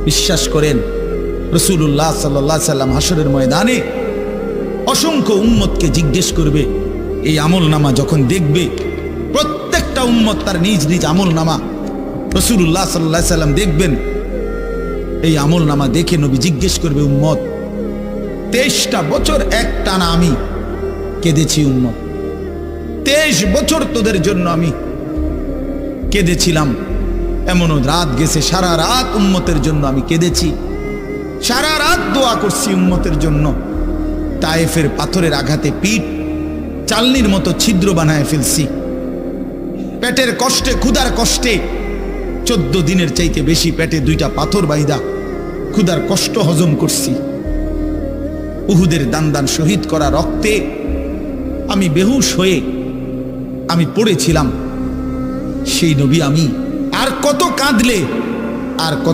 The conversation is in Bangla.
বিশ্বাস করেন রাসূলুল্লাহ সাল্লাল্লাহু আলাইহি সাল্লাম হাসরের ময়দানে অসংখ্য উম্মতকে জিজ্ঞেস করবে, এই আমলনামা যখন দেখবে, প্রত্যেকটা উম্মত তার নিজ নিজ আমলনামা রাসূলুল্লাহ সাল্লাল্লাহু আলাইহি সাল্লাম দেখবেন। এই আমলনামা দেখে নবী জিজ্ঞেস করবে, উম্মত 23টা বছর একটানা আমি কেঁদেছি, উম্মত 23 বছর তোদের জন্য আমি কেঁদেছিলাম। এমনও রাত গেছে সারা রাত উম্মতের জন্য আমি কেঁদেছি, সারা রাত দোয়া করছি উম্মতের জন্য। তায়েফের পাথরের আঘাতে পিঠ চালনির মতো ছিদ্র বানায় ফেলছি, পেটের কষ্টে, ক্ষুধার কষ্টে 14 দিনের চাইতে বেশি পেটে 2টা পাথর বাইদা ক্ষুধার কষ্ট হজম করছি। উহুদের দান দান শহীদ করা রক্তে আমি বেহুশ হয়ে আমি পড়েছিলাম। সেই নবী আমি আর কত কাঁদলে, আর কত